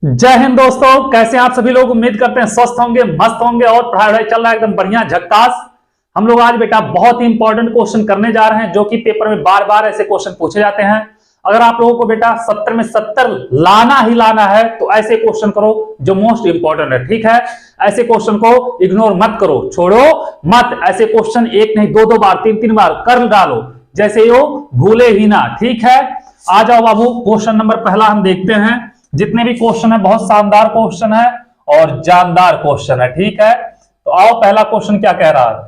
जय हिंद दोस्तों, कैसे हैं आप सभी लोग। उम्मीद करते हैं स्वस्थ होंगे, मस्त होंगे और पढ़ाई चल रहा है एकदम बढ़िया झक्कास। हम लोग आज बेटा बहुत ही इंपॉर्टेंट क्वेश्चन करने जा रहे हैं जो कि पेपर में बार बार ऐसे क्वेश्चन पूछे जाते हैं। अगर आप लोगों को बेटा 70 में 70 लाना ही लाना है तो ऐसे क्वेश्चन करो जो मोस्ट इंपॉर्टेंट है, ठीक है। ऐसे क्वेश्चन को इग्नोर मत करो, छोड़ो मत। ऐसे क्वेश्चन एक नहीं दो बार तीन बार कर डालो, जैसे वो भूले ही ना, ठीक है। आ जाओ बाबू, क्वेश्चन नंबर पहला हम देखते हैं। जितने भी क्वेश्चन है बहुत शानदार क्वेश्चन है और जानदार क्वेश्चन है, ठीक है। तो आओ, पहला क्वेश्चन क्या कह रहा है।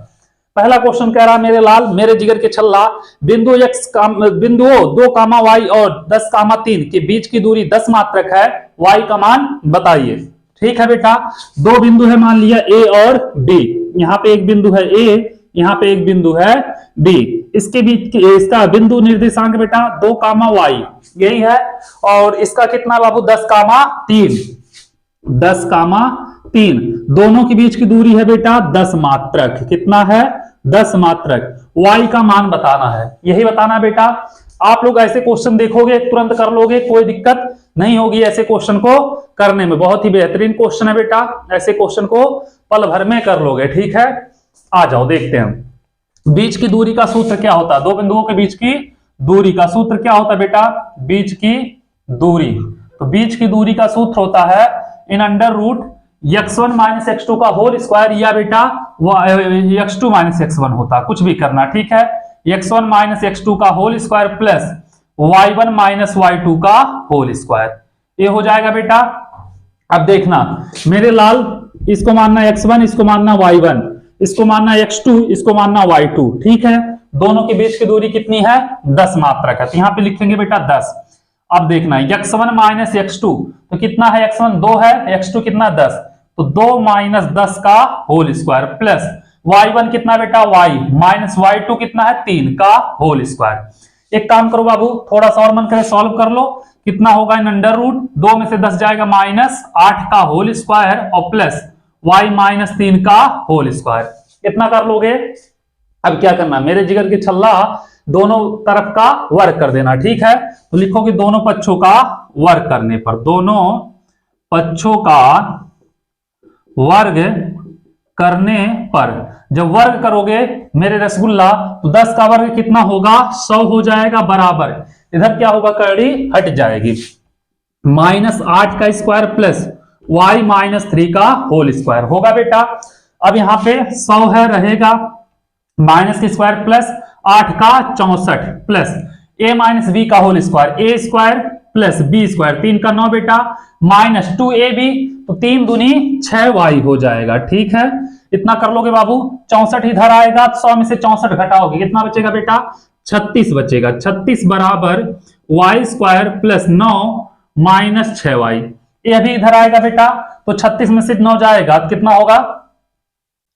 पहला क्वेश्चन कह रहा है, मेरे लाल मेरे जिगर के छल्ला, बिंदुओं 2 कामा वाई और 10 कामा 3 के बीच की दूरी 10 मात्रक है, वाई का मान बताइए। ठीक है बेटा, दो बिंदु है, मान लिया ए और बी। यहाँ पे एक बिंदु है ए, यहाँ पे एक बिंदु है बी। इसके बीच इसका बिंदु निर्देशांक बेटा 2 कामा वाई यही है, और इसका कितना बाबू 10 कामा 3, 10 कामा 3। दोनों के बीच की दूरी है बेटा 10 मात्रक। कितना है? 10 मात्रक। वाई का मान बताना है, यही बताना है बेटा। आप लोग ऐसे क्वेश्चन देखोगे तुरंत कर लोगे, कोई दिक्कत नहीं होगी ऐसे क्वेश्चन को करने में। बहुत ही बेहतरीन क्वेश्चन है बेटा, ऐसे क्वेश्चन को पल भर में कर लोगे, ठीक है। आ जाओ देखते हैं। बीच की दूरी का सूत्र क्या होता है? दो बिंदुओं के बीच की दूरी का सूत्र क्या होता है बेटा? बीच की दूरी। तो बीच की दूरी का सूत्र होता है इन under root x1 minus x2 का होल स्क्वायर, या बेटा x2 माइनस x1 होता, कुछ भी करना, ठीक है। x1 माइनस x2 का whole square plus y1 minus y2 का होल स्क्वायर, ये हो जाएगा बेटा। अब देखना मेरे लाल, इसको मानना x1, इसको मानना y1, इसको मानना x2, इसको मानना y2, ठीक है। दोनों के बीच की दूरी कितनी है? 10 मात्रक है, तो यहां पे लिखेंगे बेटा 10। अब देखना x1 माइनस x2, तो कितना है? x1 2 है, x2 कितना 10, तो 2 माइनस 10 का होल स्क्वायर प्लस y1 कितना बेटा? y माइनस y2 कितना है? 3 का होल स्क्वायर। एक काम करो बाबू, थोड़ा सा और मन करे सॉल्व कर लो। कितना होगा? इन अंडर रूट 2 में से 10 जाएगा माइनस 8 का होल स्क्वायर और प्लस y माइनस 3 का होल स्क्वायर। इतना कर लोगे। अब क्या करना, मेरे जिगर के छल्ला दोनों तरफ का वर्ग कर देना, ठीक है। तो लिखोगे दोनों पक्षों का वर्ग करने पर, दोनों पक्षों का वर्ग करने पर जब वर्ग करोगे मेरे रसगुल्ला, तो 10 का वर्ग कितना होगा? 100 हो जाएगा, बराबर इधर क्या होगा? कड़ी हट जाएगी। माइनस 8 का स्क्वायर प्लस y माइनस 3 का होल स्क्वायर होगा बेटा। अब यहां पे 100 है, रहेगा माइनस के स्क्वायर प्लस 8 का 64 प्लस a माइनस बी का whole square, a square plus b square, 3 का 9 बेटा, माइनस 2ab, तो 3 दूनी 6y हो जाएगा, ठीक है। इतना कर लोगे बाबू। 64 इधर आएगा, 100 में से 64 घटाओगे, कितना बचेगा बेटा? 36 बचेगा। 36 बराबर y square plus 9 minus 6y, ये भी इधर आएगा बेटा, तो 36 में से 9 जाएगा, कितना होगा?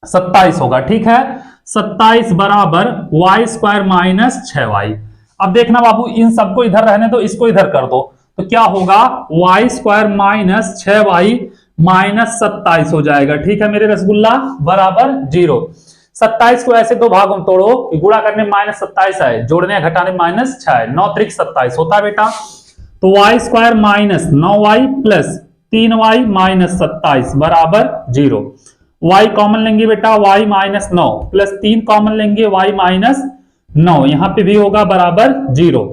27 होगा, ठीक है। 27 बराबर y स्क्वायर माइनस 6y। अब देखना बाबू, इन सबको इधर रहने दो, इसको इधर कर दो, तो क्या होगा? y square minus 6y minus 27 हो जाएगा, ठीक है मेरे रसगुल्ला, बराबर 0। 27 को ऐसे दो भागों में तोड़ो कि गुणा करने में माइनस 27 है, जोड़ने घटाने में माइनस 6 है, 9 त्रिक 27 होता है बेटा। तो y square minus 9y plus 3y minus 27 बराबर 0। y कॉमन लेंगे बेटा, y माइनस 9 प्लस 3 कॉमन लेंगे, y माइनस 9, यहां पे भी होगा बराबर 0।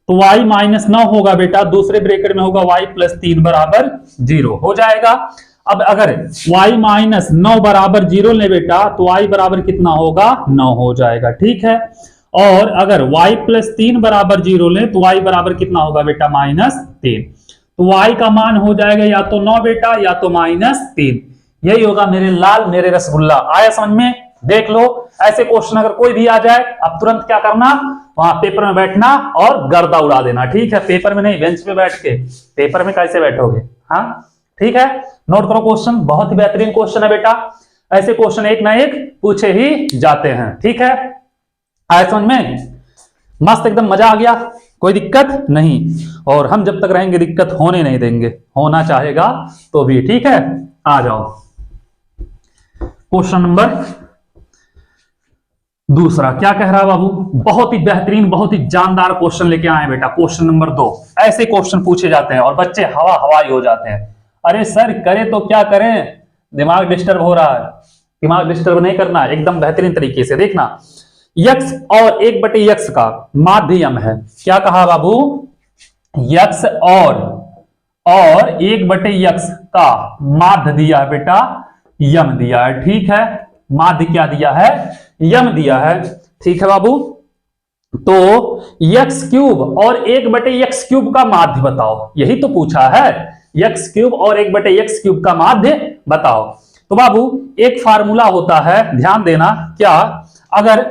तो y माइनस 9 होगा बेटा, दूसरे ब्रैकेट में होगा y प्लस 3 बराबर 0 हो जाएगा। अब अगर y माइनस 9 बराबर 0 ले बेटा, तो y बराबर कितना होगा? 9 हो जाएगा, ठीक है। और अगर y प्लस 3 बराबर 0 ले तो y बराबर कितना होगा बेटा? माइनस 3। तो y का मान हो जाएगा या तो 9 बेटा या तो माइनस 3। यही होगा मेरे लाल मेरे रसगुल्ला। आया समझ में? देख लो, ऐसे क्वेश्चन अगर कोई भी आ जाए, अब तुरंत क्या करना, वहां पेपर में बैठना और गर्दा उड़ा देना, ठीक है। पेपर में नहीं, बेंच पे बैठ के। पेपर में कैसे बैठोगे? हाँ ठीक है, नोट करो क्वेश्चन, बहुत ही बेहतरीन क्वेश्चन है बेटा। ऐसे क्वेश्चन एक ना एक पूछे ही जाते हैं, ठीक है। आया समझ में? मस्त, एकदम मजा आ गया, कोई दिक्कत नहीं। और हम जब तक रहेंगे दिक्कत होने नहीं देंगे, होना चाहेगा तो भी, ठीक है। आ जाओ क्वेश्चन नंबर दूसरा क्या कह रहा है बाबू, बहुत ही बेहतरीन बहुत ही जानदार क्वेश्चन लेके आए बेटा। क्वेश्चन नंबर 2, ऐसे क्वेश्चन पूछे जाते हैं और बच्चे हवा हवाई हो जाते हैं। अरे सर करें तो क्या करें, दिमाग डिस्टर्ब हो रहा है। दिमाग डिस्टर्ब नहीं करना, एकदम बेहतरीन तरीके से देखना। यक्स और 1/x का माध्यम है, क्या कहा बाबू, यक्स और 1/x का माध्य दिया है बेटा, यम दिया है। ठीक है, माध्य क्या दिया है, यम दिया है। ठीक है बाबू, तो x³ और 1/x³ का माध्य बताओ, यही तो पूछा है। x³ और 1/x³ का माध्य बताओ। तो बाबू एक फार्मूला होता है, ध्यान देना, क्या, अगर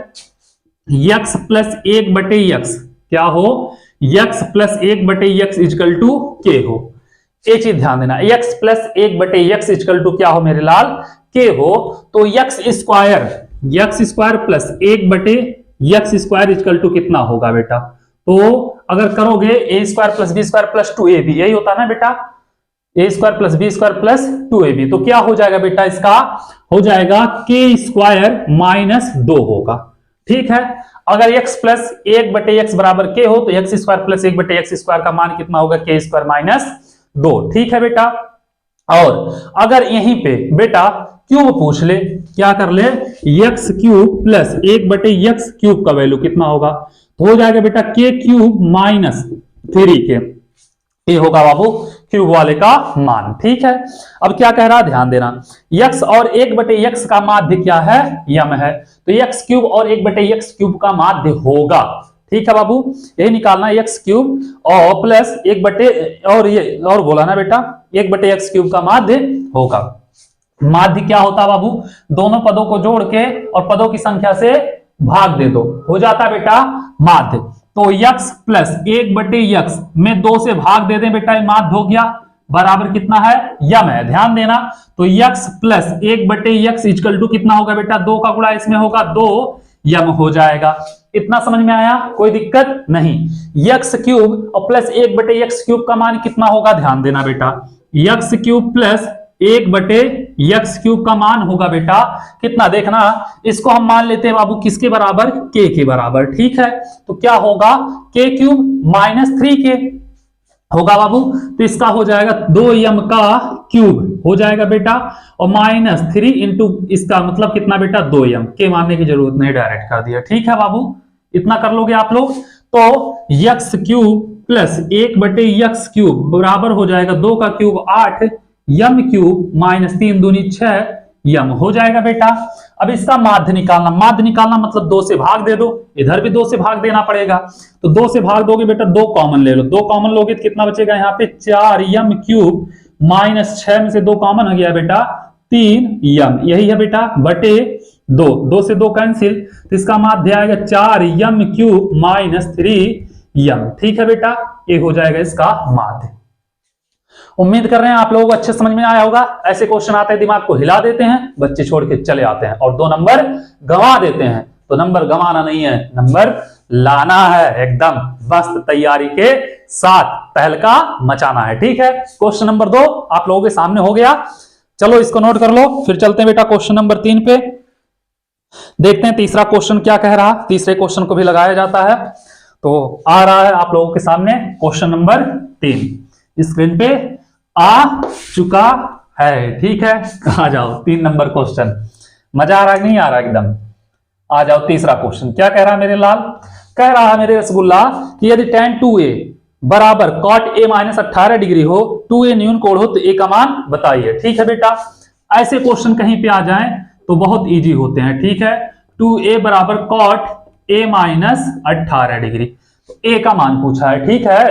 x प्लस 1/x क्या हो, x plus 1/x equal to के हो। एक चीज ध्यान देना, x plus 1/x equal to क्या हो मेरे लाल, के हो। तो x square plus 1/x² equal to कितना होगा बेटा, तो अगर करोगे a² plus b² plus 2ab, यही होता है ना बेटा, a² plus b² plus 2ab, तो क्या हो जाएगा बेटा, इसका हो जाएगा k² माइनस 2 होगा। ठीक है, अगर x प्लस 1/x बराबर k हो तो x² प्लस 1/x² का मान कितना होगा, k² माइनस 2। ठीक है बेटा, और अगर यहीं पे बेटा क्यूब पूछ ले, क्या कर ले, x³ प्लस 1/x³ का वैल्यू कितना होगा, तो हो जाएगा बेटा k³ माइनस 3k, ये होगा बाबू क्यूब वाले का मान। ठीक है, अब क्या कह रहा है, ध्यान देना, x और 1/x का माध्य क्या है, यम है, तो x³ और 1/x³ का माध्य होगा। ठीक है बाबू, यही निकालना, x³ और प्लस 1 और ये और बोला ना बेटा, 1/x³ का माध्य होगा। माध्य क्या होता है बाबू, दोनों पदों को जोड़ के और पदों की संख्या से भाग दे दो, हो जाता बेटा माध्य। तो x प्लस 1/x में 2 से भाग दे दें बेटा, ये माध्य हो गया, बराबर कितना है, यम है। ध्यान देना, तो x plus 1/x equal to कितना होगा बेटा, 2 का गुणा इसमें होगा, 2 यम हो जाएगा। इतना समझ में आया, कोई दिक्कत नहीं। x³ और प्लस 1/x³ का मान कितना होगा, ध्यान देना बेटा, x³ प्लस 1/x³ का मान होगा बेटा कितना, देखना, इसको हम मान लेते हैं बाबू किसके बराबर, k के बराबर। ठीक है, तो क्या होगा, k³ माइनस 3k होगा बाबू, तो इसका हो जाएगा 2m का क्यूब हो जाएगा बेटा, और माइनस 3 इंटू इसका मतलब कितना बेटा, 2m, के मानने की जरूरत नहीं, डायरेक्ट कर दिया। ठीक है बाबू, इतना कर लोगे आप लोग, तो x³ प्लस 1/x³ बराबर हो जाएगा 2 का क्यूब 8 m³ माइनस 3 दूनी 6 यम हो जाएगा बेटा। अब इसका माध्य निकालना, माध्य निकालना मतलब 2 से भाग दे दो, इधर भी 2 से भाग देना पड़ेगा, तो 2 से भाग दोगे बेटा, 2 कॉमन ले लो, 2 कॉमन लोगे तो कितना बचेगा यहाँ पे, 4m³ माइनस 6 में से 2 कॉमन हो गया बेटा, 3m, यही है बेटा, बटे 2, 2 से 2 कैंसिल, तो इसका माध्य आएगा 4m³ माइनस 3m। ठीक है बेटा, ये हो जाएगा इसका माध्य। उम्मीद कर रहे हैं आप लोगों को अच्छे समझ में आया होगा। ऐसे क्वेश्चन आते हैं, दिमाग को हिला देते हैं, बच्चे छोड़ के चले आते हैं और 2 नंबर गंवा देते हैं। तो नंबर गंवाना नहीं है, नंबर लाना है, एकदम मस्त तैयारी के साथ तहलका मचाना है। ठीक है, क्वेश्चन नंबर 2 आप लोगों के सामने हो गया, चलो इसको नोट कर लो, फिर चलते हैं बेटा क्वेश्चन नंबर 3 पे। देखते हैं तीसरा क्वेश्चन क्या कह रहा, तीसरे क्वेश्चन को भी लगाया जाता है। तो आ रहा है आप लोगों के सामने क्वेश्चन नंबर 3, स्क्रीन पे आ चुका है। ठीक है, आ जाओ 3 नंबर क्वेश्चन, मजा आ रहा है नहीं आ रहा, एकदम आ जाओ। तीसरा क्वेश्चन क्या कह रहा है मेरे लाल, कह रहा है मेरे रसगुल्ला कि यदि tan 2a बराबर cot a माइनस 18 डिग्री हो, 2a न्यून कोण हो, तो a का मान बताइए। ठीक है बेटा, ऐसे क्वेश्चन कहीं पे आ जाएं तो बहुत इजी होते हैं। ठीक है, 2a बराबर cot a माइनस 18 डिग्री, तो a का मान पूछा है। ठीक है,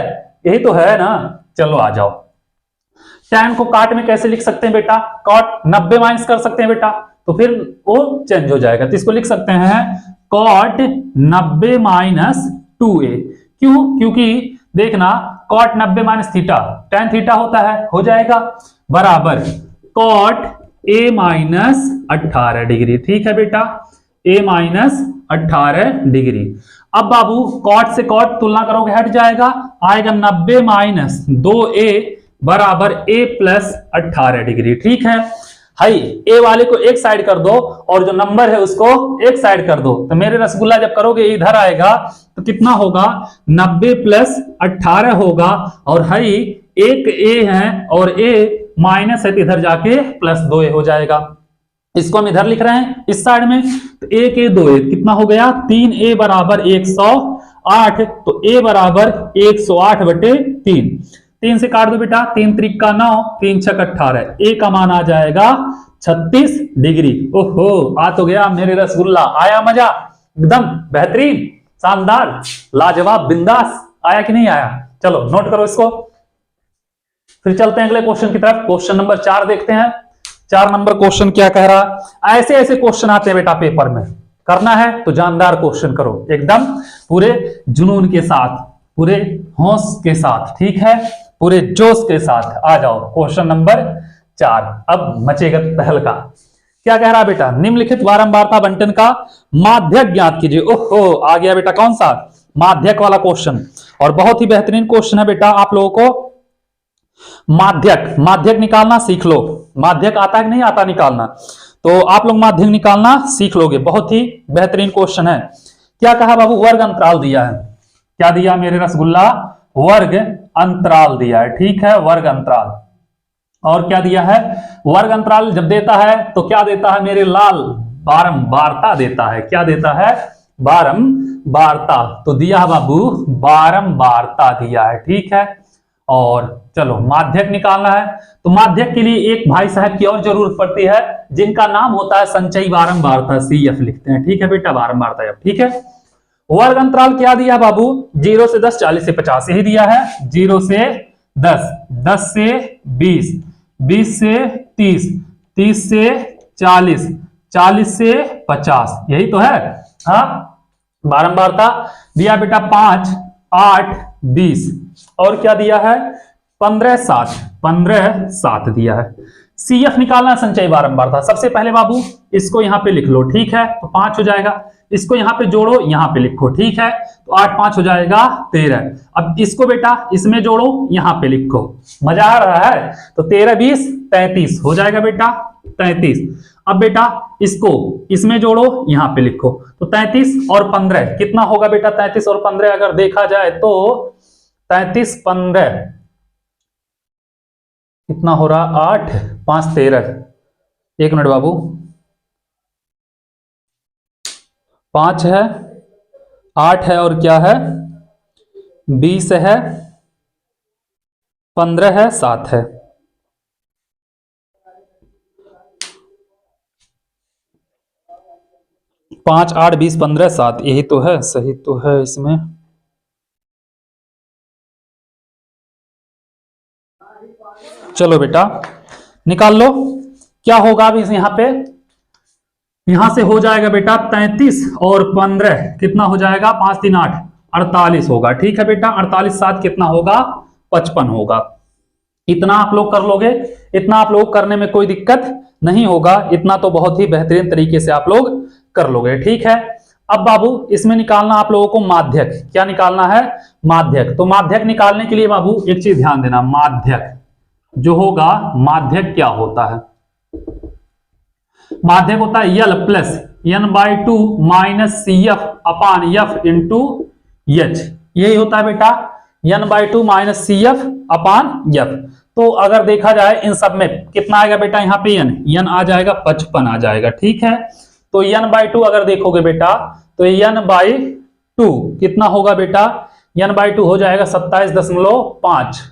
यही तो है ना, चलो आ जाओ। tan को काट में कैसे लिख सकते हैं बेटा, cot 90 माइनस कर सकते हैं बेटा, तो फिर वो चेंज हो जाएगा, तो इसको लिख सकते हैं cot 90 माइनस 2a। क्यों, क्योंकि देखना cot 90 minus theta tan theta होता है, हो जाएगा बराबर cot a माइनस 18 डिग्री। ठीक है बेटा, a माइनस 18 डिग्री। अब बाबू cot से cot तुलना करोगे हट जाएगा, आएगा 90 माइनस 2a बराबर a प्लस 18 डिग्री। ठीक है, हाई ए वाले को एक साइड कर दो और जो नंबर है उसको एक साइड कर दो। तो मेरे रसगुल्ला जब करोगे इधर आएगा तो कितना होगा 90 प्लस 18 होगा, और हाई एक ए है और ए माइनस है तो इधर जाके प्लस 2 हो जाएगा। इसको हम इधर लिख रहे हैं इस साइड में, तो ए के 2 कितना हो गया 3a बराबर 108, तो a बराबर 108 बटे 3। 3 से काट दो बेटा, 3 त्रिक का 9, 3 छक 18, a का मान आ जाएगा 36 डिग्री। ओहो आ तो गया मेरे रसगुल्ला, आया मजा, एकदम बेहतरीन, शानदार, लाजवाब, बिंदास, आया कि नहीं आया? चलो नोट करो इसको। फिर चलते हैं अगले क्वेश्चन की तरफ। क्वेश्चन नंबर 4 देखते हैं। 4 नंबर क्वेश्चन क्या कह रहा? ऐसे ऐसे क्वेश्चन आते हैं बेटा पेपर में, करना है तो जानदार क्वेश्चन करो, एकदम पूरे जुनून के साथ, पूरे होश के साथ, ठीक है, पूरे जोश के साथ आ जाओ। क्वेश्चन नंबर 4, अब मचेगा तहलका। क्या कह रहा बेटा? निम्नलिखित बारंबारता बंटन का माध्यक ज्ञात कीजिए। ओहो आ गया बेटा, कौन सा? माध्यक वाला क्वेश्चन, और बहुत ही बेहतरीन क्वेश्चन है बेटा। आप लोगों को माध्यक निकालना सीख लो। माध्यक आता है कि नहीं आता निकालना? तो आप लोग माध्यक निकालना सीख लोगे, बहुत ही बेहतरीन क्वेश्चन है। क्या कहा बाबू? वर्ग अंतराल दिया है। क्या दिया मेरे रसगुल्ला? वर्ग अंतराल दिया है, ठीक है, वर्ग अंतराल। और क्या दिया है? वर्ग अंतराल जब देता है तो क्या देता है मेरे लाल? बारंबारता देता है। क्या देता है? बारंबारता। तो दिया है बाबू, बारंबारता दिया है, ठीक है। और चलो माध्यक निकालना है, तो माध्यक के लिए एक भाई साहब की और जरूरत पड़ती है, जिनका नाम होता है संचयी बारंबारता, CF लिखते हैं, ठीक है बेटा, बारंबारता, ठीक है। वर्ग अंतराल क्या दिया बाबू? 0 से 10, 40 से 50, यही दिया है। 0 से 10, 10 से 20, 20 से 30, 30 से 40, 40 से 50, यही तो है। हाँ, बारंबारता दिया बेटा 5, 8, 20, और क्या दिया है? 15, 7, 15, 7 दिया है। CF निकालना संचयी बारंबारता। सबसे पहले बाबू इसको यहां पे लिख लो, ठीक है, तो 5 हो जाएगा। इसको यहां पे जोड़ो, यहां पे लिखो, ठीक है, तो 8 5 हो जाएगा 13। अब इसको बेटा इसमें जोड़ो, यहां पे लिखो, मजा आ रहा है? तो 13 20 33 हो जाएगा बेटा, 33। अब बेटा इसको इसमें जोड़ो, यहां पे लिखो, तो 33 और 15 कितना होगा बेटा? 33 और 15 अगर देखा जाए तो 33 15 कितना हो रहा? 8 5 13। एक मिनट बाबू, 5 है, 8 है, और क्या है? 20 है, 15 है, 7 है। पांच 8 20 15 7, यही तो है, सही तो है इसमें। चलो बेटा निकाल लो, क्या होगा अभी यहां पे? यहां से हो जाएगा बेटा 33 और 15 कितना हो जाएगा? 5 3 8 48 होगा, ठीक है बेटा। 48 7 कितना होगा? 55 होगा। इतना आप लोग कर लोगे, इतना आप लोग करने में कोई दिक्कत नहीं होगा, इतना तो बहुत ही बेहतरीन तरीके से आप लोग कर लोगे, ठीक है। अब बाबू इसमें निकालना आप लोगों को माध्यक। क्या निकालना है? माध्यक। तो माध्यक निकालने के लिए बाबू एक चीज ध्यान देना, माध्यक जो होगा, माध्यक क्या होता है? माध्यक होता है यल प्लस n/2 माइनस CF अपान F इंटू H, यही होता है बेटा, n/2 माइनस CF अपान F। तो अगर देखा जाए इन सब में कितना आएगा बेटा? यहाँ पे n आ जाएगा 55 आ जाएगा, ठीक है। तो n/2 अगर देखोगे बेटा तो n/2 कितना होगा बेटा? n/2 हो जाएगा 27.5।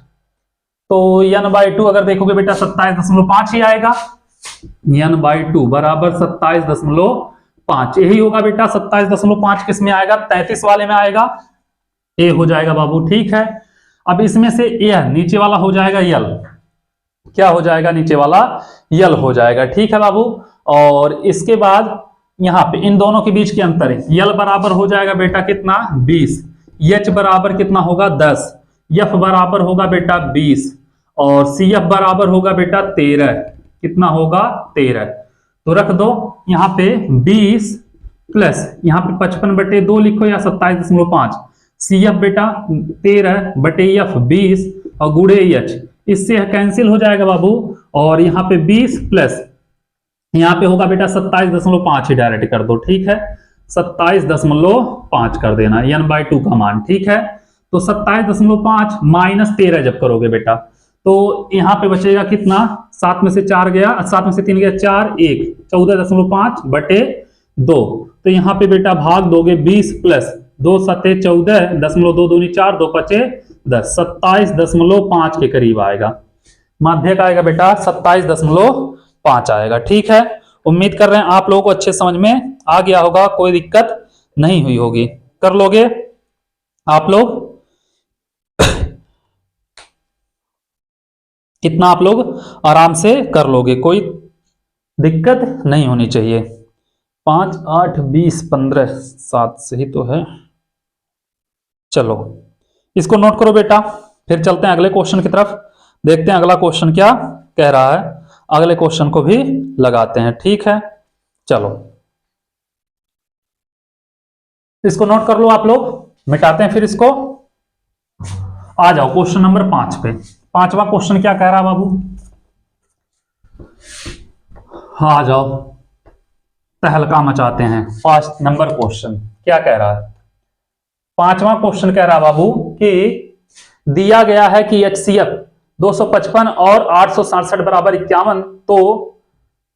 तो n/2 अगर देखोगे बेटा 27.5 ही आएगा, n/2 बराबर 27.5, यही होगा बेटा। 27.5 किस में आएगा? 33 वाले में आएगा, ए हो जाएगा बाबू, ठीक है। अब इसमें से यह नीचे वाला हो जाएगा यल, क्या हो जाएगा? नीचे वाला यल हो जाएगा, ठीक है बाबू। और इसके बाद यहां पे इन दोनों के बीच के अंतर है, यल बराबर हो जाएगा बेटा कितना? 20, H बराबर कितना होगा? 10, F बराबर होगा बेटा 20, और CF बराबर होगा बेटा 13, कितना होगा? 13। तो रख दो यहां पे 20 प्लस यहां पे 55/2 लिखो या 27.5, CF बेटा 13/F 20 और गुड़े H, इससे कैंसिल हो जाएगा बाबू। और यहाँ पे 20 प्लस यहां पे होगा बेटा 27.5 ही डायरेक्ट कर दो, ठीक है, 27.5 कर देना n/2 का मान, ठीक है। तो 27.5 माइनस 13 जब करोगे बेटा तो यहां पे बचेगा कितना, 7 में से 4 गया, 7 में से 3 गया 4, 1 14.5 बटे 2। तो यहां पे बेटा भाग दोगे 20 प्लस 2 7 14 दशमलव 2 दूनी 4 2 5 10, 27.5 के करीब आएगा। माध्यक आएगा बेटा 27.5 आएगा, ठीक है। उम्मीद कर रहे हैं आप लोगों को अच्छे समझ में आ गया होगा, कोई दिक्कत नहीं हुई होगी, कर लोगे आप लोग कितना आप लोग आराम से कर लोगे, कोई दिक्कत नहीं होनी चाहिए। 5 8 20 15 7 सही तो है। चलो इसको नोट करो बेटा, फिर चलते हैं अगले क्वेश्चन की तरफ, देखते हैं अगला क्वेश्चन क्या कह रहा है, अगले क्वेश्चन को भी लगाते हैं, ठीक है। चलो इसको नोट कर लो आप लोग, मिटाते हैं फिर इसको। आ जाओ क्वेश्चन नंबर 5 पे। पांचवा क्वेश्चन क्या कह रहा है बाबू, आ जाओ तहलका मचाते हैं। 5 नंबर क्वेश्चन क्या कह रहा है, पांचवा क्वेश्चन कह रहा है बाबू कि दिया गया है कि HCF 255 और 867 बराबर 51, तो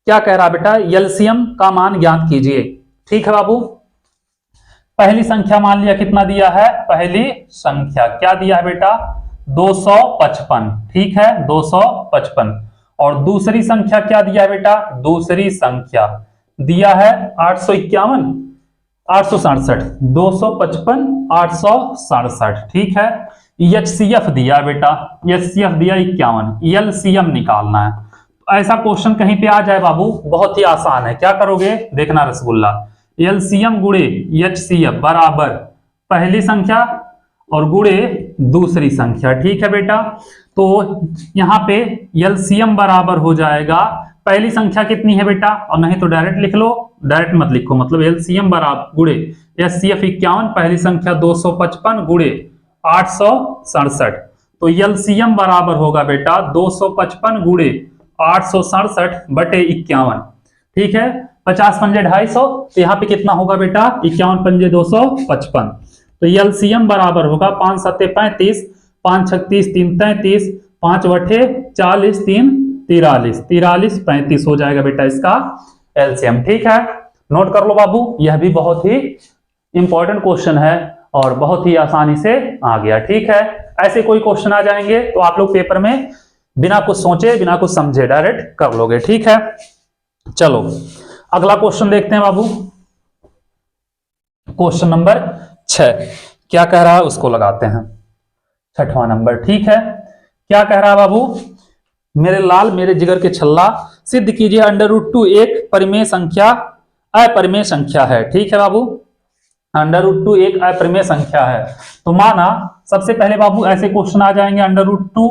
क्या कह रहा है बेटा, एलसीएम का मान ज्ञात कीजिए, ठीक है बाबू। पहली संख्या मान लिया कितना दिया है, पहली संख्या क्या दिया है बेटा 255, ठीक है 255, और दूसरी संख्या क्या दिया है बेटा, दूसरी संख्या दिया है 851 867, 255 867, ठीक है। HCF दिया बेटा, HCF दिया 51, एलसीएम निकालना है। ऐसा क्वेश्चन कहीं पे आ जाए बाबू बहुत ही आसान है, क्या करोगे देखना रसगुल्ला, एलसीएम गुणे HCF बराबर पहली संख्या और गुणे दूसरी संख्या, ठीक है बेटा। तो यहां पे एलसीएम बराबर हो जाएगा, पहली संख्या कितनी है बेटा, और नहीं तो डायरेक्ट लिख लो, डायरेक्ट मत लिखो, मतलब एलसीएम बराबर गुणे HCF 51, पहली संख्या 255 गुणे 867, तो एलसीएम बराबर होगा बेटा 255 गुणे 867 बटे 51, ठीक है। 50 पंजे 250, तो यहाँ पे कितना होगा बेटा 51 पंजे 255, तो एलसीएम बराबर होगा 5 7 35, 5 36 3 33, 5 बटे 40 3 43, 43 35 हो जाएगा बेटा इसका एलसीएम, ठीक है। नोट कर लो बाबू, यह भी बहुत ही इंपॉर्टेंट क्वेश्चन है और बहुत ही आसानी से आ गया, ठीक है। ऐसे कोई क्वेश्चन आ जाएंगे तो आप लोग पेपर में बिना कुछ सोचे बिना कुछ समझे डायरेक्ट कर लोगे, ठीक है। चलो अगला क्वेश्चन देखते हैं बाबू, क्वेश्चन नंबर 6 क्या कह रहा है उसको लगाते हैं, 6वां नंबर, ठीक है। क्या कह रहा है बाबू, मेरे लाल मेरे जिगर के छल्ला, सिद्ध कीजिए √2 एक परिमेय संख्या अपरिमेय संख्या है, ठीक है बाबू। √2 एक अपरिमेय संख्या है, तो माना सबसे पहले बाबू ऐसे क्वेश्चन आ जाएंगे √2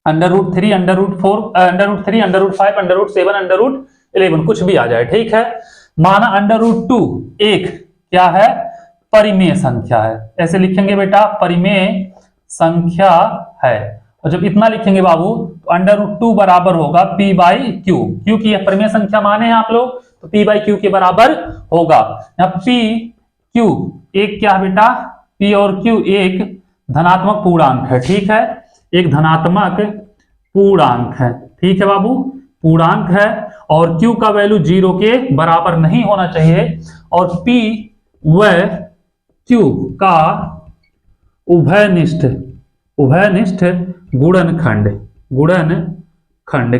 √3 √4 √3 √5 √7 √11 कुछ भी आ जाए, ठीक है। माना √2 एक क्या है, परिमेय संख्या है, ऐसे लिखेंगे बेटा परिमेय संख्या है, और जब इतना लिखेंगे बाबू तो √2 बराबर होगा P/Q, क्योंकि यह परिमेय संख्या माने हैं आप लोग, तो P/Q के बराबर होगा। यहाँ PQ एक क्या है बेटा, P और Q एक धनात्मक पूर्णांक है, ठीक है, एक धनात्मक पूर्णांक है, ठीक है बाबू, पूर्णांक है, और Q का वैल्यू 0 के बराबर नहीं होना चाहिए, और P व Q का उभयनिष्ठ गुणनखंड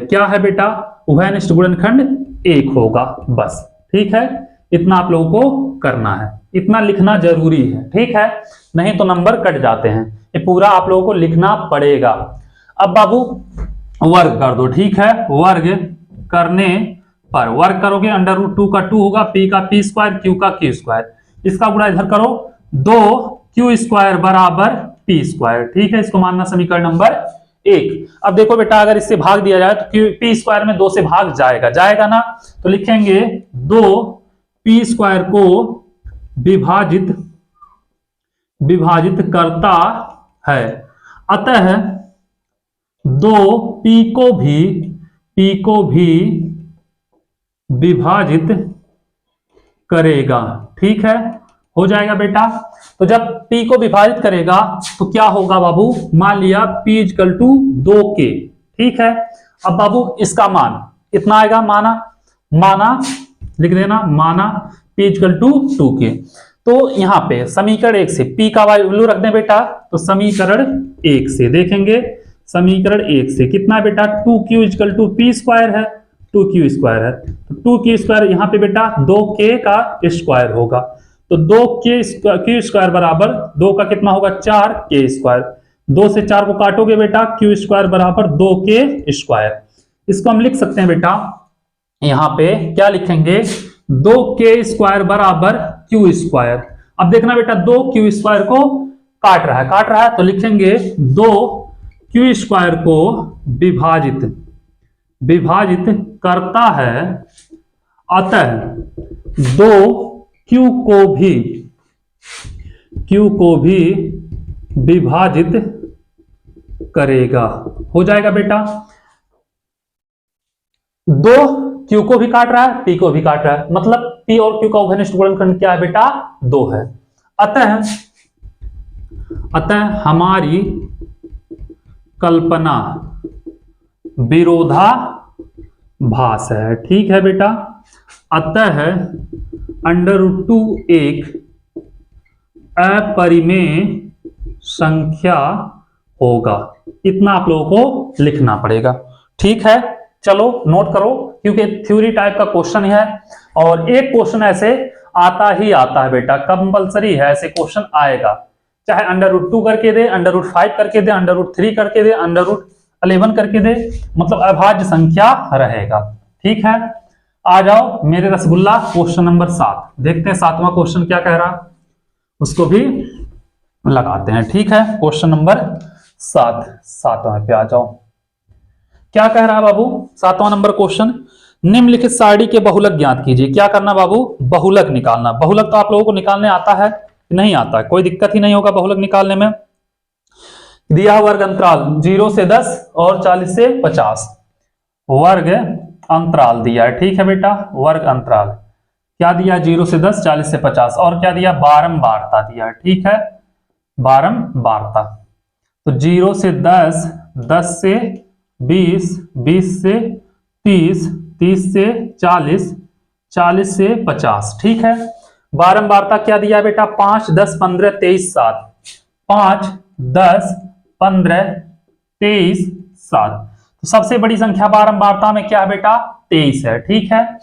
क्या है बेटा, उभयनिष्ठ गुणनखंड 1 होगा, बस, ठीक है। इतना आप लोगों को करना है, इतना लिखना जरूरी है, ठीक है, नहीं तो नंबर कट जाते हैं, ये पूरा आप लोगों को लिखना पड़ेगा। अब बाबू वर्ग कर दो, ठीक है, वर्ग करने पर वर्ग करोगे √2 का 2 होगा, P का P² Q का Q², इसका गुणा इधर करो 2Q² बराबर P², ठीक है, इसको मानना समीकरण नंबर 1। अब देखो बेटा अगर इससे भाग दिया जाए तो P² में 2 से भाग जाएगा ना, तो लिखेंगे 2P² को विभाजित करता है, अतः 2P को भी विभाजित करेगा। ठीक है, हो जाएगा बेटा। तो जब p को विभाजित करेगा तो क्या होगा बाबू, मान लिया p इक्वल टू 2k। ठीक है, अब बाबू इसका मान इतना आएगा, माना लिख देना, माना p इक्वल टू 2k। तो यहां पे समीकरण 1 से p का वैल्यू रख दें बेटा, तो समीकरण 1 से देखेंगे, समीकरण 1 से कितना है बेटा, 2q equal to p square है, 2q स्क्वायर है, तो 2q स्क्वायर यहाँ पे बेटा 2k का स्क्वायर होगा, तो 2k स्क्वायर बराबर 2 का कितना होगा 4k स्क्वायर, 2 से 4 को काटोगे बेटा q स्क्वायर बराबर 2k स्क्वायर। इसको हम लिख सकते हैं बेटा, यहाँ पे क्या लिखेंगे, 2k स्क्वायर बराबर q स्क्वायर। अब देखना बेटा 2q स्क्वायर को काट रहा है तो लिखेंगे 2q स्क्वायर को विभाजित करता है, अतः 2q को भी विभाजित करेगा। हो जाएगा बेटा, 2q को भी काट रहा है, p को भी काट रहा है, मतलब p और q का उभयनिष्ठ गुणनखंड क्या है बेटा, 2 है। अतः हमारी कल्पना विरोधाभास है। ठीक है बेटा, अतः √2 एक अपरिमेय संख्या होगा। इतना आप लोगों को लिखना पड़ेगा। ठीक है, चलो नोट करो, क्योंकि थ्योरी टाइप का क्वेश्चन है और एक क्वेश्चन ऐसे आता है बेटा, कंपलसरी है, ऐसे क्वेश्चन आएगा, चाहे √2 करके दे, √5 करके दे, √3 करके दे, √11 करके दे, मतलब अभाज्य संख्या रहेगा। ठीक है, आ जाओ मेरे रसगुल्ला, क्वेश्चन नंबर 7 देखते हैं, 7वां क्वेश्चन क्या कह रहा, उसको भी लगाते हैं। ठीक है, क्वेश्चन नंबर 7वां पे आ जाओ, क्या कह रहा है बाबू, 7वां नंबर क्वेश्चन, निम्नलिखित सारणी के बहुलक ज्ञात कीजिए। क्या करना बाबू, बहुलक निकालना। बहुलक तो आप लोगों को निकालने आता है, नहीं आता है, कोई दिक्कत ही नहीं होगा बहुलक निकालने में। दिया वर्ग अंतराल 0 से 10 और 40 से 50 वर्ग अंतराल दिया है। ठीक है बेटा, वर्ग अंतराल क्या दिया, 0 से 10, 40 से 50, और क्या दिया, बारंबारता दिया है। ठीक है, बारंबारता, तो 0 से 10, 10 से 20, 20 से 30, 30 से 40, 40 से 50। ठीक है, बारंबारता क्या दिया है बेटा, 5, 10, 15, 23, 7, 5, 10, 15, 23, 7। तो सबसे बड़ी संख्या बारंबारता में क्या है बेटा, 23 है। ठीक है,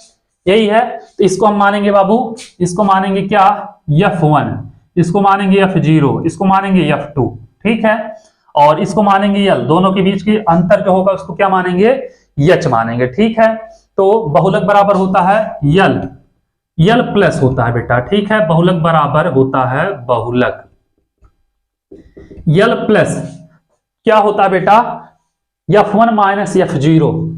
यही है, तो इसको हम मानेंगे बाबू, इसको मानेंगे क्या, F1, इसको मानेंगे F0, इसको मानेंगे F2। ठीक है, और इसको मानेंगे L, दोनों के बीच की अंतर जो होगा उसको क्या मानेंगे, H मानेंगे। ठीक है, तो बहुलक बराबर होता है L प्लस होता है बेटा। ठीक है, बहुलक बराबर होता है बहुलक L प्लस क्या होता है बेटा, F1 minus F0,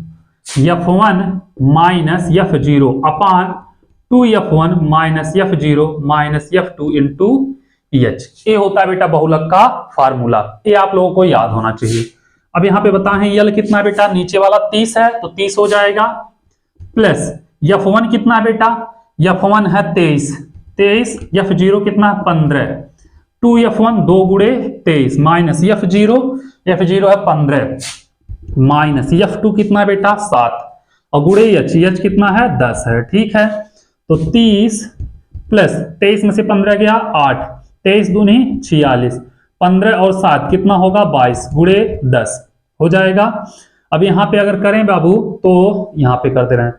F1 minus F0 अपान 2F1 minus F0 minus F2 into H। ये होता है बेटा बहुलक का फार्मूला, ये आप लोगों को याद होना चाहिए। अब यहां पे बताएं L कितना है बेटा, नीचे वाला 30 है तो 30 हो जाएगा, प्लस F1 कितना है बेटा, F1 है 23, F0 कितना है 15, 2F1 2 गुणे 23 माइनस F0 है 15 माइनस F2 कितना है बेटा 7 और गुणे H कितना है 10 है। ठीक है, तो 30 प्लस 23 में से 15 गया 8, 23 दूनी 46, 15 और 7 कितना होगा 22 गुणे 10 हो जाएगा। अब यहां पे अगर करें बाबू तो यहां पे करते रहे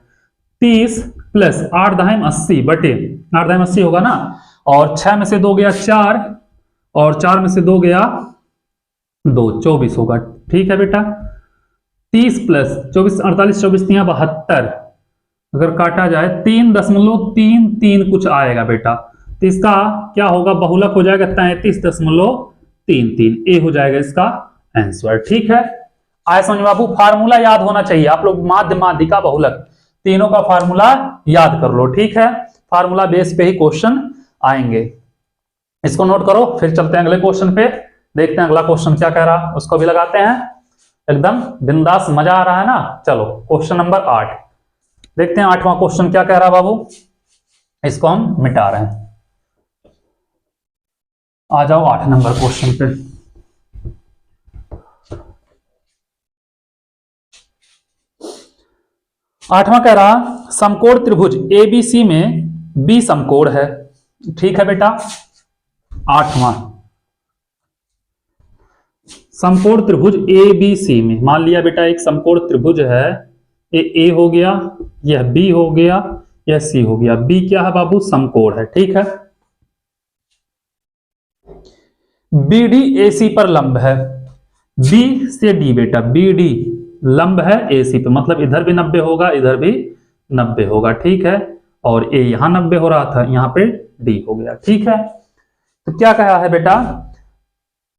30 प्लस 8 दहाई 80 बटे 8 दहाई 80 होगा ना, और 6 में से 2 गया 4 और 4 में से 2 गया 2 24 होगा। ठीक है बेटा, 30 प्लस 24 48 24 72, अगर काटा जाए 3.33 कुछ आएगा बेटा, तो इसका क्या होगा बहुलक हो जाएगा 33.33, ए हो जाएगा इसका आंसर। ठीक है, आए समझ बाबू, फार्मूला याद होना चाहिए आप लोग, माध्य माध्यिका बहुलक तीनों का फार्मूला याद कर लो। ठीक है, फार्मूला बेस पे ही क्वेश्चन आएंगे, इसको नोट करो। फिर चलते हैं अगले क्वेश्चन पे, देखते हैं अगला क्वेश्चन क्या कह रहा, उसको भी लगाते हैं, एकदम बिंदास, मजा आ रहा है ना। चलो क्वेश्चन नंबर 8, देखते हैं 8वां क्वेश्चन क्या कह रहा है बाबू, इसको हम मिटा रहे हैं। आ जाओ 8 नंबर क्वेश्चन पे। 8वां कह रहा समकोण त्रिभुज एबीसी में बी समकोण है। ठीक है बेटा, 8वां समकोण त्रिभुज एबीसी में, मान लिया बेटा एक समकोण त्रिभुज है, ये ए हो गया, यह बी हो गया, यह सी हो गया। बी क्या है बाबू, समकोण है। ठीक है, बीडी एसी पर लंब है। बी से डी बेटा, बीडी लंब है एसी पे, मतलब इधर भी 90 होगा, इधर भी 90 होगा। ठीक है, और ए यहां 90 हो रहा था, यहां पे डी हो गया। ठीक है, तो क्या कहा है बेटा,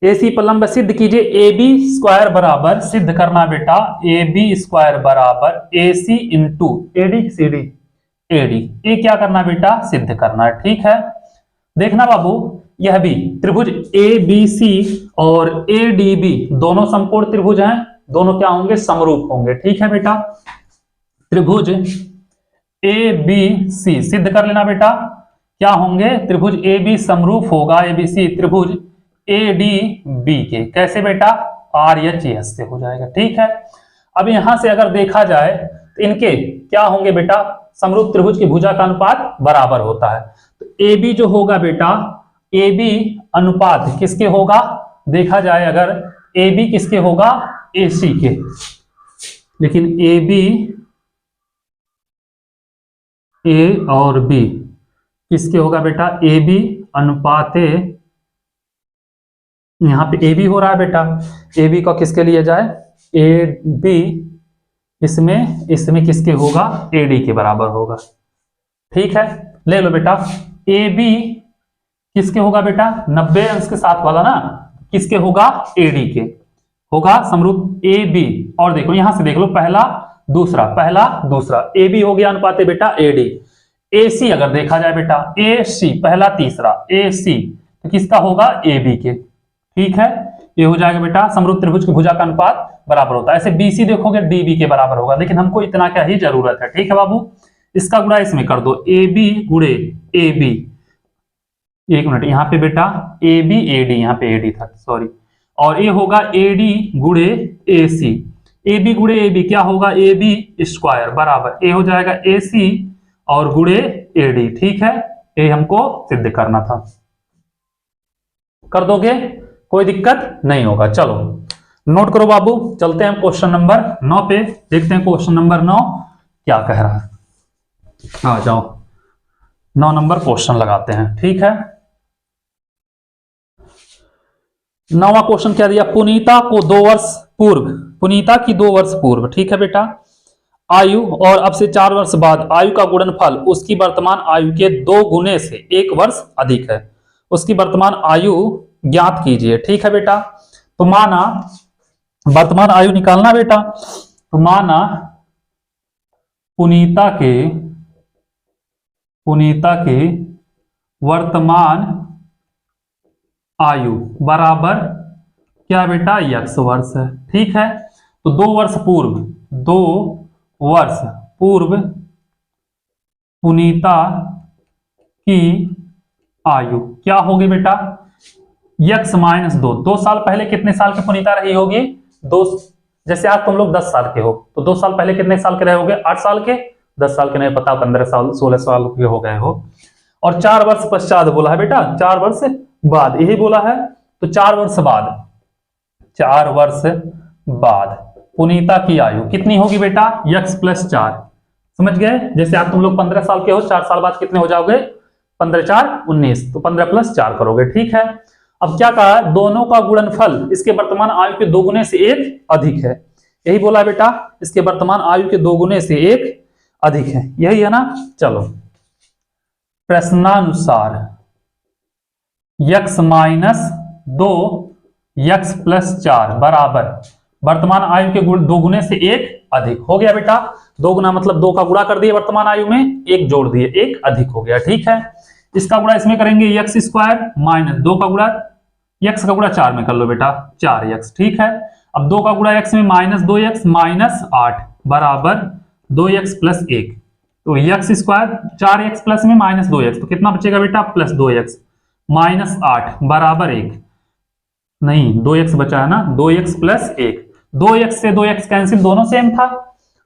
एसी पर लंब सिद्ध कीजिए। ए बी स्क्वायर बराबर, सिद्ध करना बेटा, ए बी स्क्वायर बराबर A C into A D C D A D. ये क्या करना बेटा, सिद्ध करना है। ठीक है, देखना बाबू, यह भी त्रिभुज ए बी सी और ए डी बी दोनों समकोण त्रिभुज हैं, दोनों क्या होंगे, समरूप होंगे। ठीक है बेटा, त्रिभुज ए बी सी सिद्ध कर लेना बेटा, क्या होंगे, त्रिभुज ए बी समरूप होगा ए बी सी त्रिभुज ए डी बी के। कैसे बेटा, आर एच एस से हो जाएगा। ठीक है, अब यहां से अगर देखा जाए तो इनके क्या होंगे बेटा, समरूप त्रिभुज की भुजा का अनुपात बराबर होता है। तो ए बी जो होगा बेटा, ए बी अनुपात किसके होगा, देखा जाए अगर ए बी किसके होगा, ए सी के, लेकिन ए बी ए और बी किसके होगा बेटा, ए बी अनुपात ए, यहां पे ए बी हो रहा है बेटा, ए बी का किसके लिए जाए, ए बी इसमें किसके होगा, ए डी के बराबर होगा। ठीक है, ले लो बेटा, ए बी किसके होगा बेटा, 90 अंश के साथ वाला ना, किसके होगा, ए डी के होगा समरूप ए बी। और देखो यहां से देख लो, पहला दूसरा, पहला दूसरा, ए बी हो गया अनुपात है बेटा ए डी। ए सी अगर देखा जाए बेटा, ए सी पहला तीसरा, ए सी तो किसका होगा, ए बी के। ठीक है, ये हो जाएगा बेटा, समरूप त्रिभुज की भुजा का अनुपात बराबर होता है। ऐसे बीसी देखोगे डीबी के बराबर होगा, लेकिन हमको इतना क्या ही जरूरत है। ठीक है बाबू, इसका गुणा इसमें कर दो, ए बी गुणे ए बी, एक मिनट यहाँ पे बेटा, ए बी ए डी, यहाँ पे ए डी था सॉरी, और ये होगा ए डी गुणे ए सी। ए बी गुणे ए बी क्या होगा, ए बी स्क्वायर बराबर ए हो जाएगा ए सी और गुणे ए डी। ठीक है, ये हमको सिद्ध करना था, कर दोगे, कोई दिक्कत नहीं होगा। चलो नोट करो बाबू, चलते हैं क्वेश्चन नंबर 9 पे, देखते हैं क्वेश्चन नंबर 9 क्या कह रहा है। आ जाओ 9 नंबर क्वेश्चन लगाते हैं। ठीक है, 9वां क्वेश्चन क्या दिया, पुनीता को 2 वर्ष पूर्व, पुनीता की 2 वर्ष पूर्व, ठीक है बेटा, आयु और अब से 4 वर्ष बाद आयु का गुणनफल उसकी वर्तमान आयु के 2 गुने से 1 वर्ष अधिक है। उसकी वर्तमान आयु ज्ञात कीजिए। ठीक है बेटा, तो माना वर्तमान आयु निकालना बेटा, तो माना पुनीता के वर्तमान आयु बराबर क्या बेटा, x वर्ष है। ठीक है, तो 2 वर्ष पूर्व पुनीता की आयु क्या होगी बेटा, x माइनस 2। 2 साल पहले कितने साल की पुनीता रही होगी, 2, जैसे आज तुम लोग 10 साल के हो, तो 2 साल पहले कितने साल के रहे होगे, 8 साल के, 10 साल के नहीं पता, 15 साल 16 साल के हो गए हो। और 4 वर्ष पश्चात बोला है बेटा, 4 वर्ष बाद, यही बोला है, तो 4 वर्ष बाद पुनीता की आयु कितनी होगी बेटा, x + 4। समझ गए, जैसे आप तुम लोग 15 साल के हो, 4 साल बाद कितने हो जाओगे, 15 4 19, तो 15 + 4 करोगे। ठीक है, अब क्या कहा, दोनों का गुणनफल इसके वर्तमान आयु के 2 गुने से 1 अधिक है। यही बोला बेटा, इसके वर्तमान आयु के 2 गुने से 1 अधिक है, यही है ना। चलो प्रश्नानुसार x माइनस 2 x + 4 बराबर वर्तमान आयु के 2 गुने से 1 अधिक हो गया बेटा। 2 गुना मतलब 2 का गुणा कर दिए वर्तमान आयु में, 1 जोड़ दिए, 1 अधिक हो गया। ठीक है, इसका गुणा इसमें करेंगे x स्क्वायर माइनस 2 का गुणा, x का गुणा 4 में कर लो बेटा, 4x। ठीक है, अब 2 का गुणा x में -2x -8 बराबर 2x + 1, तो एक्स स्क्वायर 4x प्लस में माइनस 2x, तो कितना बचेगा बेटा प्लस 2x माइनस 8 बराबर 1, नहीं 2x बचा है ना, 2x प्लस 1, 2x से 2x कैंसिल, दोनों सेम था,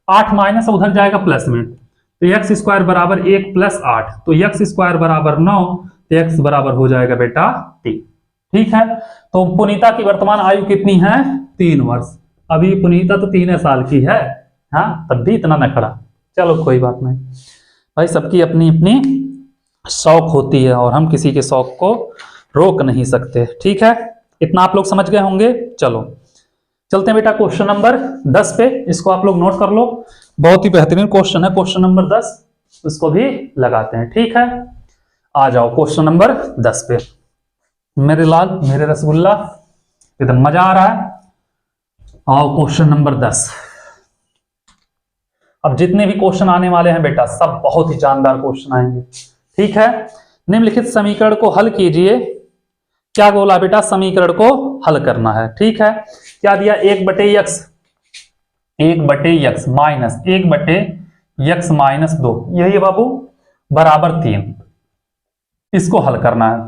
8 माइनस उधर जाएगा प्लस में, तो एक्स स्क्वायर बराबर 1 प्लस 8, तो एक्स स्क्वायर बराबर 9, तो एक्स बराबर हो जाएगा बेटा 3। ठीक है, तो पुनीता की वर्तमान आयु कितनी है 3 वर्ष। अभी पुनीता तो 3 साल की है, हाँ तब भी इतना नखरा, चलो कोई बात नहीं भाई, सबकी अपनी अपनी शौक होती है और हम किसी के शौक को रोक नहीं सकते। ठीक है, इतना आप लोग समझ गए होंगे। चलो चलते हैं बेटा क्वेश्चन नंबर 10 पे, इसको आप लोग नोट कर लो, बहुत ही बेहतरीन क्वेश्चन है क्वेश्चन नंबर 10, इसको भी लगाते हैं। ठीक है, आ जाओ क्वेश्चन नंबर 10 पे, मेरे लाल मेरे रसगुल्ला, एकदम मजा आ रहा है। आओ क्वेश्चन नंबर 10। अब जितने भी क्वेश्चन आने वाले हैं बेटा सब बहुत ही जानदार क्वेश्चन आएंगे। ठीक है, निम्नलिखित समीकरण को हल कीजिए। क्या बोला बेटा, समीकरण को हल करना है। ठीक है, क्या दिया, 1/x माइनस 1/x माइनस 2, यही है बाबू, बराबर 3, इसको हल करना है।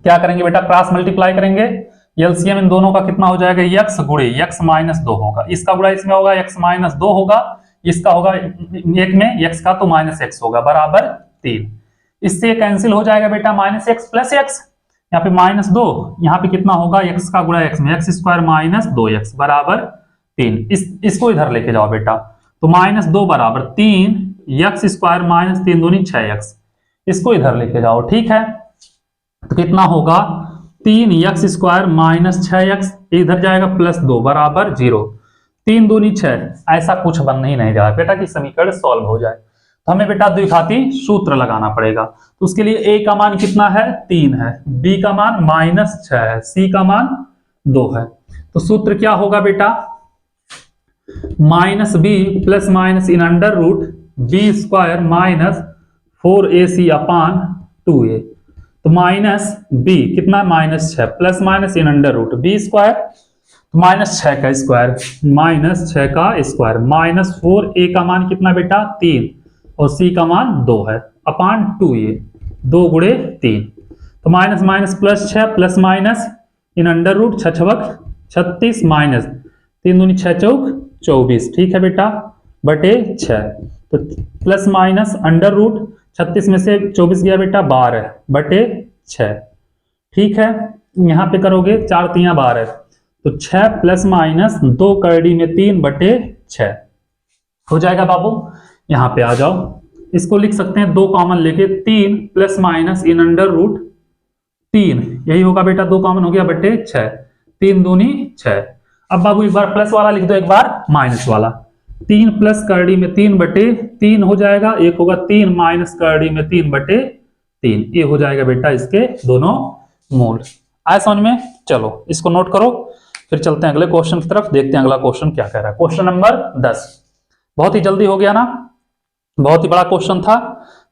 क्या करेंगे बेटा, क्रॉस मल्टीप्लाई करेंगे, एलसीएम इन दोनों का कितना हो जाएगा, x गुणे x माइनस 2 होगा, इसका गुणा इसमें होगा, x माइनस 2 होगा, इसका होगा एक में x का तो माइनस x होगा, बराबर 3। इससे कैंसिल हो जाएगा बेटा, माइनस x प्लस x, यहाँ पे माइनस 2, यहाँ पे कितना होगा, x का गुणा x में, x स्क्वायर माइनस 2x बराबर 3। इसको इधर लेके जाओ बेटा, तो माइनस 2 बराबर 3, x स्क्वायर माइनस 3 दूनी 6x, इसको इधर लेके जाओ। ठीक है, तो कितना होगा, 3x स्क्वायर माइनस 6x, इधर जाएगा प्लस 2 बराबर 0, 3 दूनी 6, ऐसा कुछ बन नहीं रहा बेटा कि समीकरण सॉल्व हो जाए, तो हमें बेटा द्विघाती सूत्र लगाना पड़ेगा। तो उसके लिए a का मान कितना है, 3 है, b का मान माइनस 6 है, c का मान 2 है। तो सूत्र क्या होगा बेटा, minus b plus minus in under root b square minus 4ac upon 2a, तो माइनस b कितना, minus 6 plus minus in under root b square, तो माइनस 6 का स्क्वायर, माइनस 6 का स्क्वायर माइनस 4a का मान कितना बेटा 3 और c का मान 2 है, अपान 2a, 2 गुणे 3, तो minus minus plus 6 plus minus in under root 6 छवक 36 माइनस 3 दूनी 6 चौक 24। ठीक है बेटा, बटे 6, तो प्लस माइनस अंडर रूट 36 में से 24 गया बेटा 12 बटे 6। ठीक है, यहाँ पे करोगे 4 3 12, तो 6 प्लस माइनस 2 करड़ी में 3 बटे 6 हो जाएगा बाबू। यहाँ पे आ जाओ, इसको लिख सकते हैं 2 कॉमन लेके, 3 plus minus in under root 3, यही होगा बेटा, 2 कॉमन हो गया बटे 6, 3 दूनी 6। अब बाबू एक बार प्लस वाला लिख दो, एक बार माइनस वाला, 3 प्लस करड़ी में 3 बटे 3 हो जाएगा, एक होगा 3 माइनस करड़ी में 3 बटे 3, ये हो जाएगा बेटा इसके दोनों मूल। आए समझ में, चलो इसको नोट करो, फिर चलते हैं अगले क्वेश्चन की तरफ, देखते हैं अगला क्वेश्चन क्या कह रहा है। क्वेश्चन नंबर 10, बहुत ही जल्दी हो गया ना, बहुत ही बड़ा क्वेश्चन था,